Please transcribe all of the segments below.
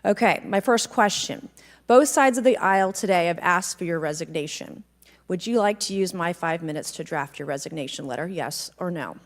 Okay, my first question. Both sides of the aisle today have asked for your resignation. Would you like to use my 5 minutes to draft your resignation letter, yes or no?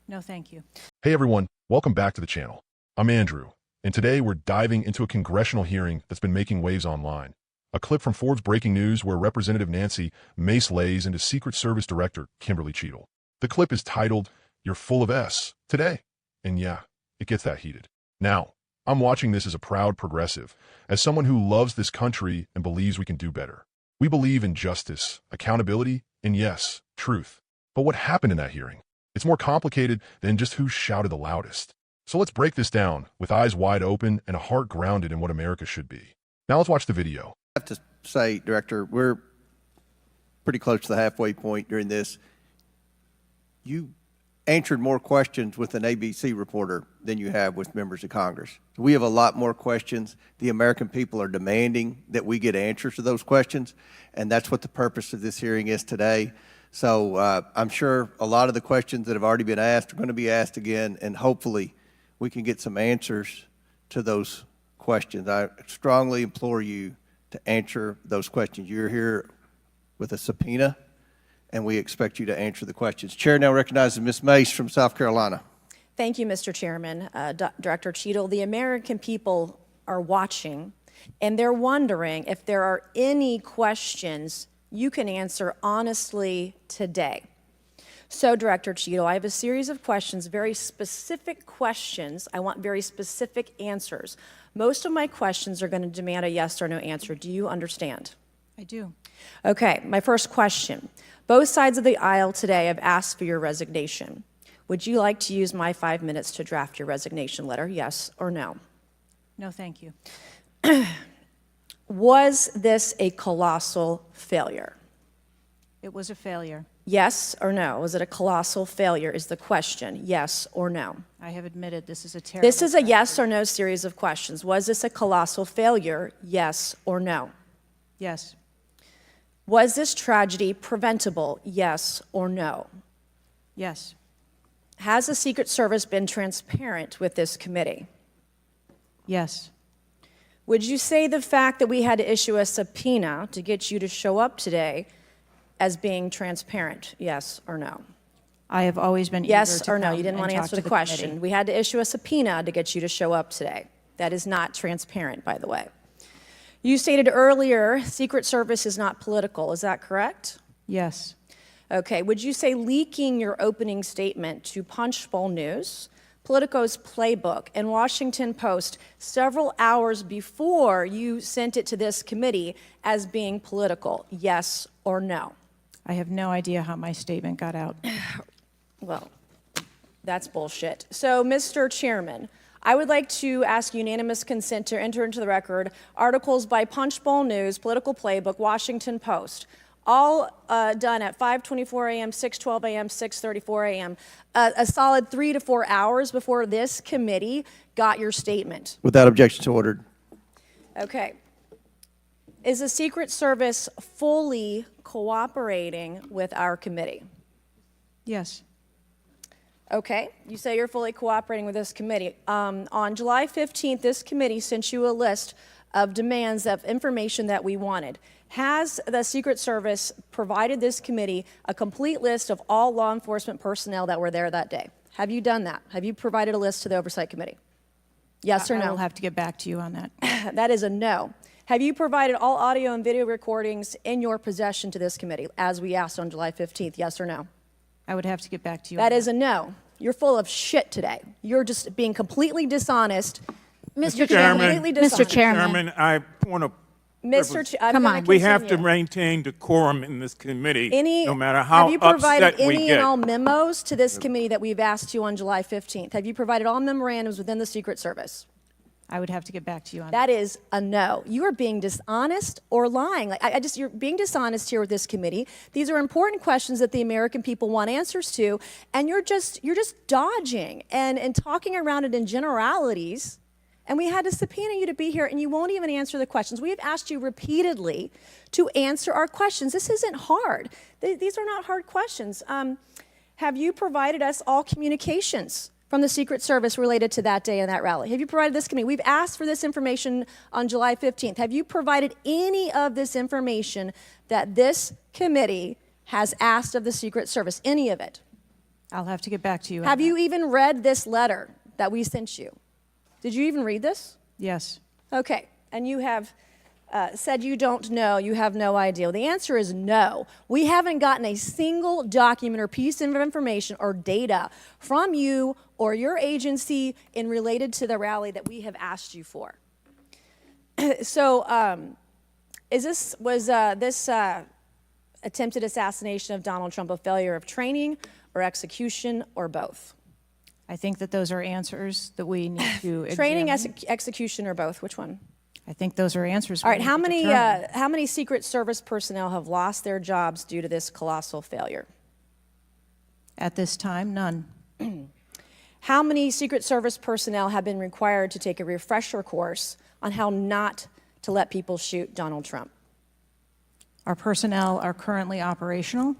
No, thank you. Hey everyone, welcome back to the channel. I'm Andrew, and today we're diving into a congressional hearing that's been making waves online. A clip from Forbes Breaking News where Representative Nancy Mace lays into Secret Service Director Kimberly Cheadle. The clip is titled, "You're Full of S" today. And yeah, it gets that heated. Now, I'm watching this as a proud progressive, as someone who loves this country and believes we can do better. We believe in justice, accountability, and yes, truth. But what happened in that hearing? It's more complicated than just who shouted the loudest. So let's break this down with eyes wide open and a heart grounded in what America should be. Now let's watch the video. I have to say, Director, we're pretty close to the halfway point during this. You answered more questions with an ABC reporter than you have with members of Congress. We have a lot more questions. The American people are demanding that we get answers to those questions, and that's what the purpose of this hearing is today. So I'm sure a lot of the questions that have already been asked are going to be asked again, and hopefully we can get some answers to those questions. I strongly implore you to answer those questions. You're here with a subpoena, and we expect you to answer the questions. Chair now recognizes Ms. Mace from South Carolina. Thank you, Mr. Chairman. Director Cheadle, the American people are watching, and they're wondering if there are any questions you can answer honestly today. So, Director Cheadle, I have a series of questions, very specific questions. I want very specific answers. Most of my questions are going to demand a yes or no answer. Do you understand? I do. Okay, my first question. Both sides of the aisle today have asked for your resignation. Would you like to use my 5 minutes to draft your resignation letter, yes or no? No, thank you. Was this a colossal failure? It was a failure. Yes or no? Was it a colossal failure is the question, yes or no? I have admitted this is a terrible This is a yes or no series of questions. Was this a colossal failure, yes or no? Yes. Was this tragedy preventable, yes or no? Yes. Has the Secret Service been transparent with this committee? Yes. Would you say the fact that we had to issue a subpoena to get you to show up today as being transparent, yes or no? I have always been eager Yes to or no? come You didn't and want to talk answer to the question. committee. We had to issue a subpoena to get you to show up today. That is not transparent, by the way. You stated earlier, Secret Service is not political. Is that correct? Yes. Okay. Would you say leaking your opening statement to Punchbowl News, Politico's Playbook, and Washington Post several hours before you sent it to this committee as being political, yes or no? I have no idea how my statement got out. Well, that's bullshit. So, Mr. Chairman, I would like to ask unanimous consent to enter into the record articles by Punchbowl News, Political Playbook, Washington Post, all done at 5:24 a.m., 6:12 a.m., 6:34 a.m., a solid 3 to 4 hours before this committee got your statement. Without objection to ordered. Okay. Is the Secret Service fully cooperating with our committee? Yes. Okay, you say you're fully cooperating with this committee. On July 15th, this committee sent you a list of demands of information that we wanted. Has the Secret Service provided this committee a complete list of all law enforcement personnel that were there that day? Have you done that? Have you provided a list to the Oversight Committee? Yes or no? I will have to get back to you on that. That is a no. Have you provided all audio and video recordings in your possession to this committee, as we asked on July 15th, yes or no? I would have to get back to you. That is a no. You're full of shit today. You're just being completely dishonest. Mr. Chairman, Mr. Chairman, I want to. Come on. We have to maintain decorum in this committee, no matter how have you provided upset we any get. and all memos to this committee that we've asked you on July 15th? Have you provided all memorandums within the Secret Service? I would have to get back to you on that. That is a no. You are being dishonest or lying. You're being dishonest here with this committee. These are important questions that the American people want answers to, and you're just dodging and talking around it in generalities. And we had to subpoena you to be here, and you won't even answer the questions. We have asked you repeatedly to answer our questions. This isn't hard. These are not hard questions. Have you provided us all communications from the Secret Service related to that day and that rally? Have you provided this committee? We've asked for this information on July 15th. Have you provided any of this information that this committee has asked of the Secret Service? Any of it? I'll have to get back to you. Have you even read this letter that we sent you? Did you even read this? Yes. Okay, and you have said you don't know, you have no idea. Well, the answer is no. We haven't gotten a single document or piece of information or data from you or your agency in related to the rally that we have asked you for. So, was this attempted assassination of Donald Trump a failure of training or execution or both? I think that those are answers that we need to examine. Training, execution, or both? Which one? I think those are answers. All right. How many Secret Service personnel have lost their jobs due to this colossal failure? At this time, none. How many Secret Service personnel have been required to take a refresher course on how not to let people shoot Donald Trump? Our personnel are currently operational.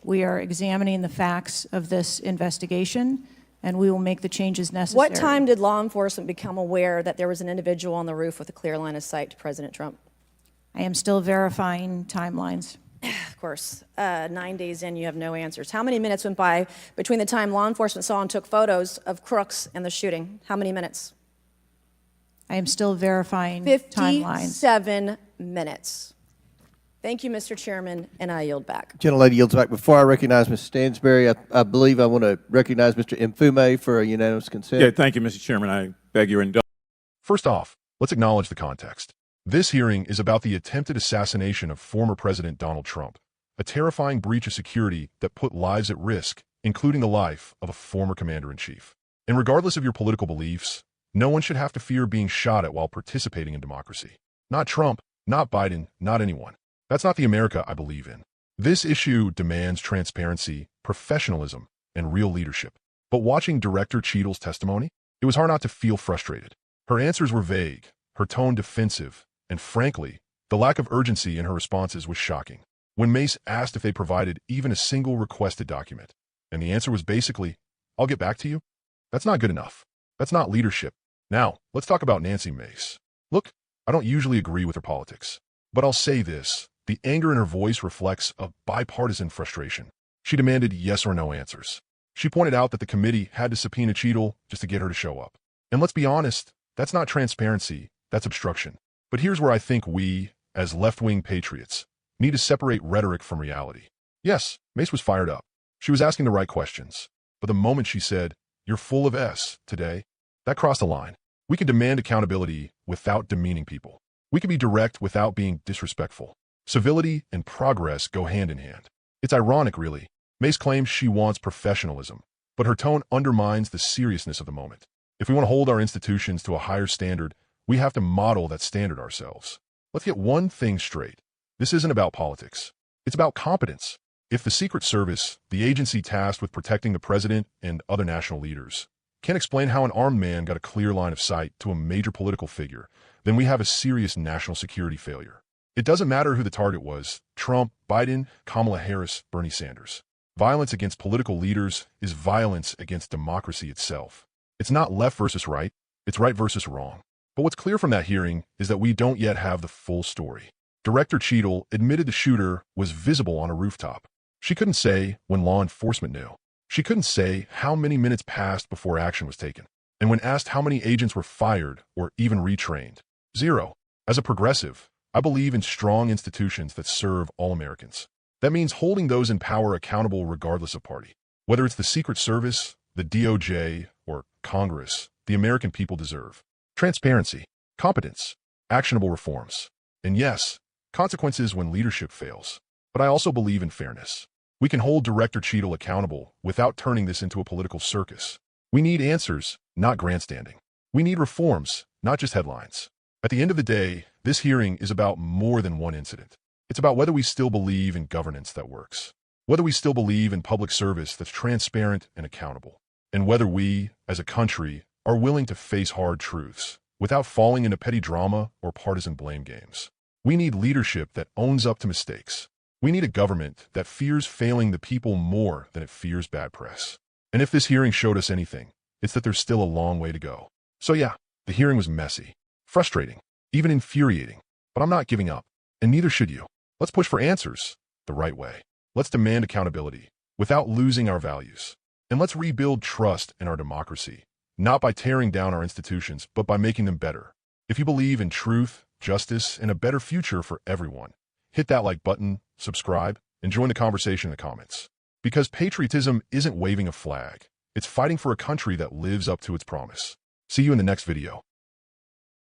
We are examining the facts of this investigation, and we will make the changes necessary. What time did law enforcement become aware that there was an individual on the roof with a clear line of sight to President Trump? I am still verifying timelines. Of course, 9 days in, you have no answers. How many minutes went by between the time law enforcement saw and took photos of crooks and the shooting? How many minutes? I am still verifying timelines. 57 minutes. Thank you, Mr. Chairman, and I yield back. Gentlelady yields back. Before I recognize Ms. Stansberry, I believe I want to recognize Mr. Mfume for a unanimous consent. Yeah, thank you, Mr. Chairman. I beg your indulgence. First off, let's acknowledge the context. This hearing is about the attempted assassination of former President Donald Trump, a terrifying breach of security that put lives at risk, including the life of a former commander-in-chief. And regardless of your political beliefs, no one should have to fear being shot at while participating in democracy. Not Trump, not Biden, not anyone. That's not the America I believe in. This issue demands transparency, professionalism, and real leadership. But watching Director Cheadle's testimony, it was hard not to feel frustrated. Her answers were vague, her tone defensive, and frankly, the lack of urgency in her responses was shocking. When Mace asked if they provided even a single requested document, and the answer was basically, "I'll get back to you," that's not good enough. That's not leadership. Now, let's talk about Nancy Mace. Look, I don't usually agree with her politics, but I'll say this. The anger in her voice reflects a bipartisan frustration. She demanded yes or no answers. She pointed out that the committee had to subpoena Cheadle just to get her to show up. And let's be honest, that's not transparency, that's obstruction. But here's where I think we, as left-wing patriots, need to separate rhetoric from reality. Yes, Mace was fired up. She was asking the right questions. But the moment she said, "You're full of S today," that crossed a line. We can demand accountability without demeaning people. We can be direct without being disrespectful. Civility and progress go hand in hand. It's ironic, really. Mace claims she wants professionalism, but her tone undermines the seriousness of the moment. If we want to hold our institutions to a higher standard, we have to model that standard ourselves. Let's get one thing straight. This isn't about politics. It's about competence. If the Secret Service, the agency tasked with protecting the president and other national leaders, can't explain how an armed man got a clear line of sight to a major political figure, then we have a serious national security failure. It doesn't matter who the target was, Trump, Biden, Kamala Harris, Bernie Sanders. Violence against political leaders is violence against democracy itself. It's not left versus right, it's right versus wrong. But what's clear from that hearing is that we don't yet have the full story. Director Cheadle admitted the shooter was visible on a rooftop. She couldn't say when law enforcement knew. She couldn't say how many minutes passed before action was taken. And when asked how many agents were fired or even retrained, 0. As a progressive, I believe in strong institutions that serve all Americans. That means holding those in power accountable regardless of party. Whether it's the Secret Service, the DOJ, or Congress, the American people deserve transparency, competence, actionable reforms, and yes, consequences when leadership fails. But I also believe in fairness. We can hold Director Cheadle accountable without turning this into a political circus. We need answers, not grandstanding. We need reforms, not just headlines. At the end of the day, this hearing is about more than one incident. It's about whether we still believe in governance that works, whether we still believe in public service that's transparent and accountable, and whether we, as a country, are willing to face hard truths without falling into petty drama or partisan blame games. We need leadership that owns up to mistakes. We need a government that fears failing the people more than it fears bad press. And if this hearing showed us anything, It's that there's still a long way to go. So yeah, the hearing was messy, frustrating, even infuriating. But I'm not giving up, and neither should you. Let's push for answers the right way. Let's demand accountability without losing our values. And let's rebuild trust in our democracy, not by tearing down our institutions, but by making them better. If you believe in truth, justice, and a better future for everyone, hit that like button, subscribe, and join the conversation in the comments. Because patriotism isn't waving a flag. It's fighting for a country that lives up to its promise. See you in the next video.